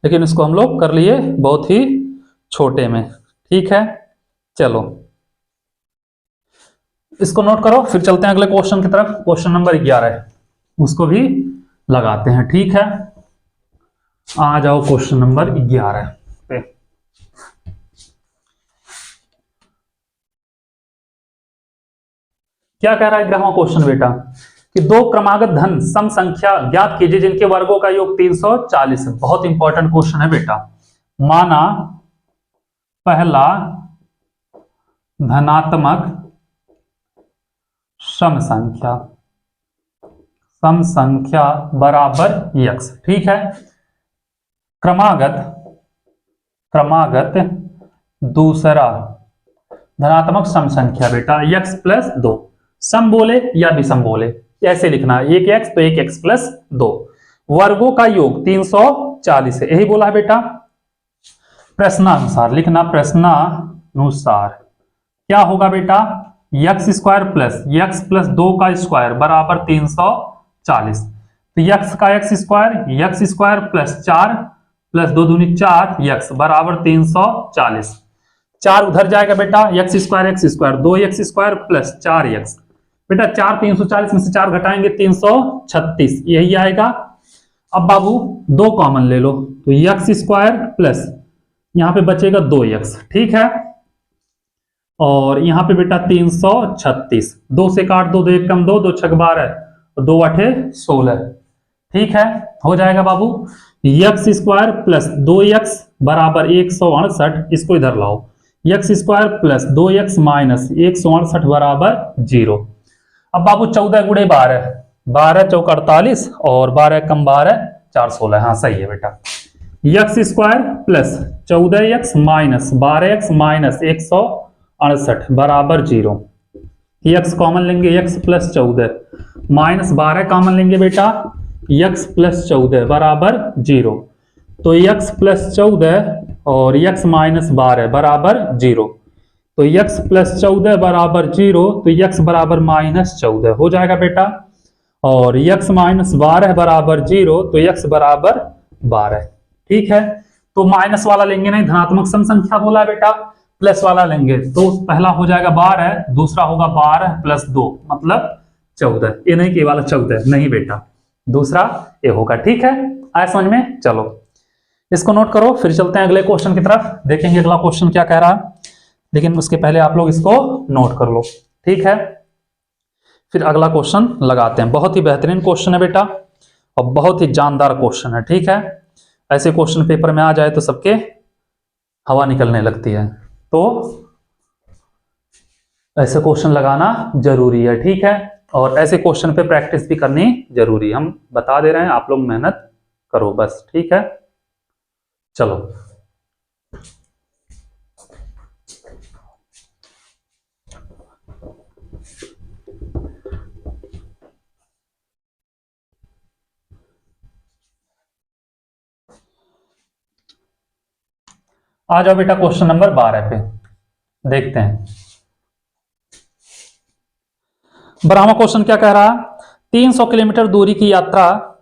लेकिन इसको हम लोग कर लिए बहुत ही छोटे में। ठीक है, चलो इसको नोट करो, फिर चलते हैं अगले क्वेश्चन की तरफ। क्वेश्चन नंबर 11 उसको भी लगाते हैं। ठीक है, आ जाओ क्वेश्चन नंबर 11 पे। क्या कह रहा है 11वां क्वेश्चन बेटा, कि 2 क्रमागत धन सम संख्या ज्ञात कीजिए जिनके वर्गों का योग 340 है। बहुत इंपॉर्टेंट क्वेश्चन है बेटा। माना पहला धनात्मक सम संख्या बराबर x। ठीक है, क्रमागत दूसरा धनात्मक सम संख्या बेटा x प्लस 2, सम बोले या विषम बोले, ऐसे लिखना, एक x तो एक x प्लस 2, वर्गों का योग 340 है, यही बोला है बेटा। प्रश्नानुसार लिखना, प्रश्नानुसार क्या होगा बेटा, x स्क्वायर प्लस 2 का स्क्वायर बराबर 340, तो x का x स्क्वायर प्लस 4 प्लस 2 दूनी 4 x बराबर 340, 4 उधर जाएगा बेटा, x square 2x square plus 4x, बेटा 4 340 में से 4 घटाएंगे 336, यही आएगा। अब बाबू दो कॉमन ले लो, तो यक्स स्क्वायर प्लस यहां पे बचेगा 2x, ठीक है। और यहां पे बेटा 336, 2 से काट दो, 2 एक कम 2, 2 छक 12, 2 अठे 16, ठीक है। हो जाएगा बाबू यक्स स्क्वायर प्लस 2x बराबर 168, इसको इधर लाओ, x square plus 2x minus 168 बराबर 0। अब बाबू 14 गुणे 12, 12 चौक 48 और 12 कम 12 4 16, हाँ सही है बेटा। X square plus 14x minus 12x minus 168 बराबर 0। यक्स कॉमन लेंगे, यक्स प्लस 14 माइनस 12 कॉमन लेंगे बेटा, यक्स प्लस 14 बराबर 0। तो यक्स प्लस 14 और यक्स माइनस 12 बराबर 0। तो यक्स प्लस 14 बराबर 0, तो यक्स बराबर माइनस 14 हो जाएगा बेटा। और यक्स माइनस 12 बराबर 0, तो यक्स बराबर 12, ठीक है। तो माइनस वाला लेंगे नहीं, धनात्मक सम संख्या बोला है बेटा, प्लस वाला लेंगे तो पहला हो जाएगा 12, दूसरा होगा 12 प्लस 2 मतलब 14। ये नहीं कि वाला 14 नहीं बेटा, दूसरा ये होगा, ठीक है। आया समझ में? चलो इसको नोट करो, फिर चलते हैं अगले क्वेश्चन की तरफ, देखेंगे अगला क्वेश्चन क्या कह रहा है। लेकिन उसके पहले आप लोग इसको नोट कर लो, ठीक है। फिर अगला क्वेश्चन लगाते हैं, बहुत ही बेहतरीन क्वेश्चन है बेटा और बहुत ही जानदार क्वेश्चन है, ठीक है। ऐसे क्वेश्चन पेपर में आ जाए तो सबके हवा निकलने लगती है, तो ऐसे क्वेश्चन लगाना जरूरी है, ठीक है। और ऐसे क्वेश्चन पे प्रैक्टिस भी करनी जरूरी है, हम बता दे रहे हैं, आप लोग मेहनत करो बस, ठीक है। चलो आ जाओ बेटा क्वेश्चन नंबर 12 पे, देखते हैं। 12वां क्वेश्चन क्या कह रहा है, 300 किलोमीटर दूरी की यात्रा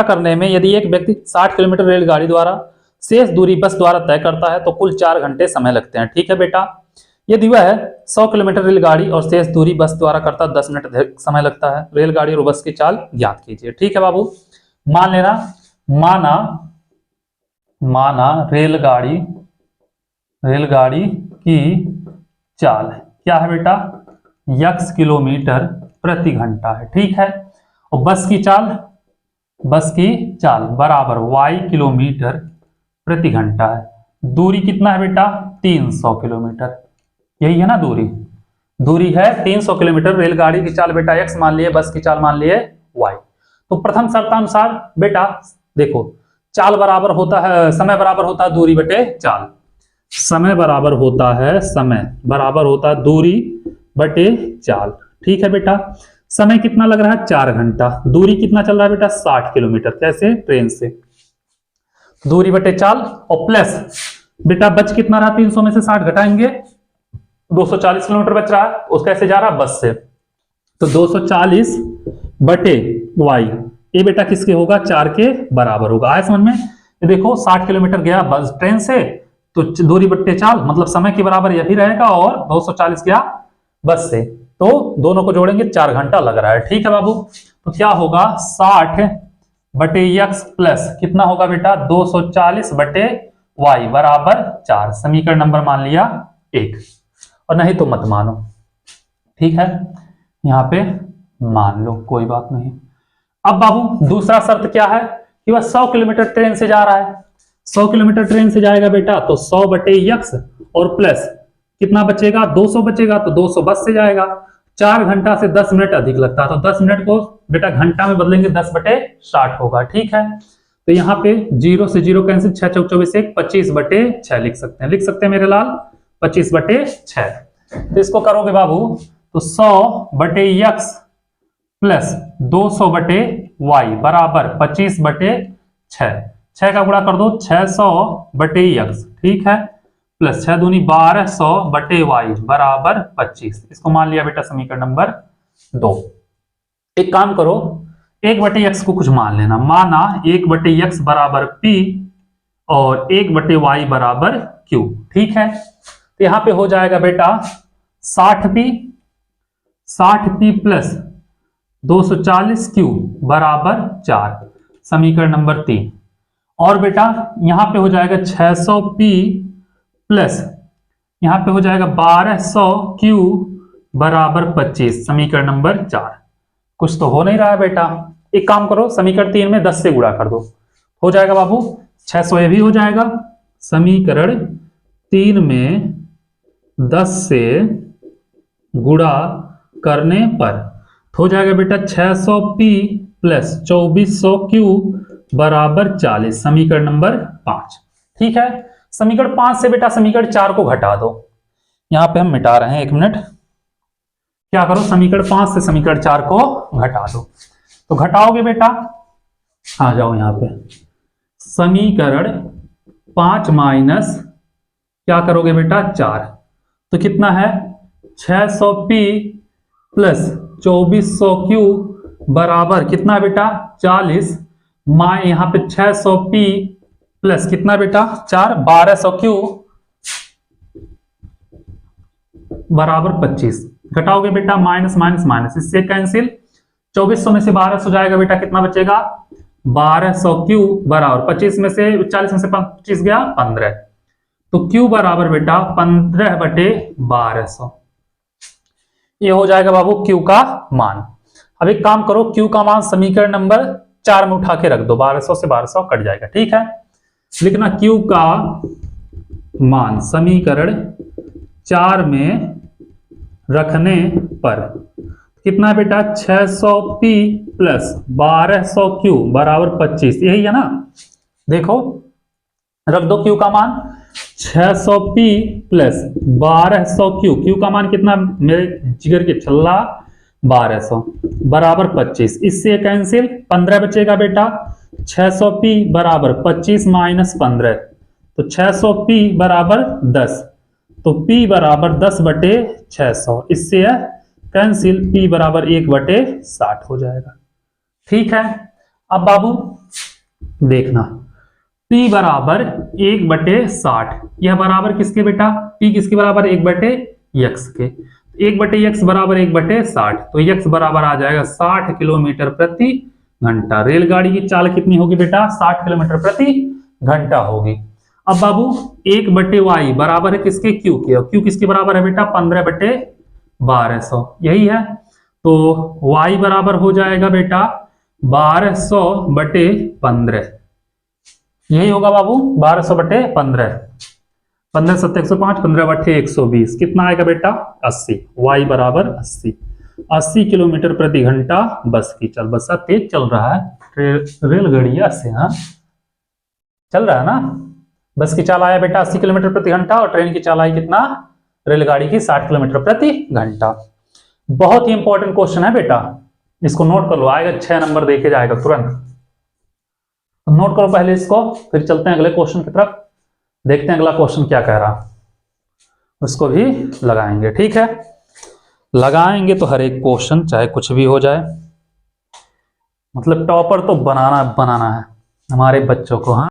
करने में यदि एक व्यक्ति 60 किलोमीटर रेलगाड़ी द्वारा शेष दूरी बस द्वारा तय करता है तो कुल 4 घंटे समय लगते हैं, ठीक है बेटा। यदि वह 100 किलोमीटर रेलगाड़ी और शेष दूरी बस द्वारा करता 10 मिनट समय लगता है। रेलगाड़ी और बस की चाल ज्ञात कीजिए, ठीक है बाबू। मान लेना, माना रेलगाड़ी की चाल क्या है बेटा, x किलोमीटर प्रति घंटा है, ठीक है। और बस की चाल बराबर y किलोमीटर प्रति घंटा है। दूरी कितना है बेटा, 300 किलोमीटर, यही है ना दूरी है 300 किलोमीटर। रेलगाड़ी की चाल बेटा x मान लिए, बस की चाल मान लिए y। तो प्रथम शर्तानुसार बेटा देखो, चाल बराबर होता है, समय बराबर होता है दूरी बटे चाल, समय बराबर होता है दूरी बटे चाल, ठीक है बेटा। समय कितना लग रहा है, 4 घंटा। दूरी कितना चल रहा है बेटा, 60 किलोमीटर, कैसे, ट्रेन से। दूरी बटे चाल और प्लस बेटा बच कितना रहा, 300 में से 60 घटाएंगे 240 किलोमीटर बच रहा है, उसका कैसे जा रहा है, बस से। तो 240 बटे वाई, ये बेटा किसके होगा, 4 के बराबर होगा। आया समझ में? ये देखो 60 किलोमीटर गया बस ट्रेन से, तो दूरी बट्टे चाल मतलब समय के बराबर यह भी रहेगा, और 240 गया बस से, तो दोनों को जोड़ेंगे 4 घंटा लग रहा है, ठीक है बाबू। तो क्या होगा, 60 बटे x प्लस कितना होगा बेटा, 240 बटे y बराबर 4। समीकरण नंबर मान लिया 1, और नहीं तो मत मानो, ठीक है। यहां पे मान लो, कोई बात नहीं। अब बाबू दूसरा शर्त क्या है कि वह 100 किलोमीटर ट्रेन से जा रहा है। 100 किलोमीटर ट्रेन से जाएगा बेटा, तो 100 बटे x और प्लस कितना बचेगा, 200 बचेगा, तो 200 बस से जाएगा। 4 घंटा से 10 मिनट अधिक लगता है, तो 10 मिनट को बेटा घंटा में बदलेंगे, 10 बटे 60 होगा, ठीक है। तो यहाँ पे 0 से 0 कैंसिल, 6 चौक 24 1, 25 बटे 6 लिख सकते हैं मेरे लाल, 25 बटे 6। तो इसको करोगे बाबू तो 100 बटे x प्लस 200 बटे y बराबर 25 बटे 6। 6 का गुणा कर दो, 600 बटे x, ठीक है, प्लस 6 दूनी 1200 बटे y बराबर 25। इसको मान लिया बेटा समीकरण नंबर 2। एक काम करो, 1 बटे x को कुछ मान लेना, माना 1 बटे x बराबर p और 1 बटे y बराबर q, ठीक है। तो यहां पे हो जाएगा बेटा 60p प्लस 240q बराबर 4। समीकरण नंबर 3। और बेटा यहां पे हो जाएगा 600p प्लस यहां पे हो जाएगा 1200q बराबर 25, समीकरण नंबर 4। कुछ तो हो नहीं रहा है बेटा। एक काम करो, समीकरण 3 में 10 से गुणा कर दो, हो जाएगा बाबू 600, ये भी हो जाएगा। समीकरण 3 में 10 से गुणा करने पर हो जाएगा बेटा 600p प्लस 2400q बराबर 40, समीकरण नंबर 5। ठीक है, समीकरण 5 से बेटा समीकरण 4 को घटा दो। यहां पे हम मिटा रहे हैं, 1 मिनट। क्या करो, समीकरण 5 से समीकरण 4 को घटा दो। तो घटाओगे बेटा, आ जाओ यहां पे, समीकरण 5 माइनस क्या करोगे बेटा 4, तो कितना है 600p प्लस 2400q बराबर कितना बेटा 40, माए यहां पे 600p प्लस कितना बेटा 4 1200q बराबर 25। घटाओगे बेटा माइनस माइनस माइनस, इससे कैंसिल, 2400 में से 1200 जाएगा बेटा, कितना बचेगा 1200q बराबर 25 में से 40 में से 25 गया 15, तो q बराबर बेटा 15/1200। ये हो जाएगा बाबू q का मान। अब एक काम करो, q का मान समीकरण नंबर 4 में उठा के रख दो, 1200 से 1200 कट जाएगा। ठीक है, लिखना q का मान समीकरण 4 में रखने पर कितना बेटा 600p प्लस 1200q बराबर 25, यही है ना। देखो रख दो q का मान 600p प्लस 1200q, q का मान कितना मेरे जिगर के छल्ला 1200 बराबर 25, इससे कैंसिल, 15 बचेगा बेटा। 600p बराबर 25 माइनस 15, तो 600p बराबर 10, तो p बराबर 10/600, इससे है कैंसिल, p बराबर 1/60 हो जाएगा। ठीक है, अब बाबू देखना p बराबर 1/60, यह बराबर किसके बेटा, p किसके बराबर 1/x के, 1/x बराबर 1/60, तो x बराबर आ जाएगा 60 किलोमीटर प्रति घंटा। रेलगाड़ी की चाल कितनी होगी बेटा 60 किलोमीटर प्रति घंटा होगी। अब बाबू 1/y बराबर है किसके q के, और q किसके बराबर है बेटा 15/1200, यही है। तो y बराबर हो जाएगा बेटा 1200/15, यही होगा बाबू 1200/15, 15 7 105, 15/120, कितना आएगा बेटा 80, y बराबर 80 किलोमीटर प्रति घंटा बस की चल, बस तेज चल रहा है, रेलगाड़िया से हाँ चल रहा है ना। बस की चाल आया बेटा 80 किलोमीटर प्रति घंटा, और ट्रेन की चाल आई कितना, रेलगाड़ी की 60 किलोमीटर प्रति घंटा। बहुत ही इंपॉर्टेंट क्वेश्चन है बेटा, इसको नोट कर लो, आएगा 6 नंबर देके जाएगा तुरंत। नोट करो पहले इसको, फिर चलते हैं अगले क्वेश्चन की तरफ, देखते हैं अगला क्वेश्चन क्या कह रहा, उसको भी लगाएंगे। ठीक है, लगाएंगे तो हर एक क्वेश्चन चाहे कुछ भी हो जाए, मतलब टॉपर तो बनाना है हमारे बच्चों को। हाँ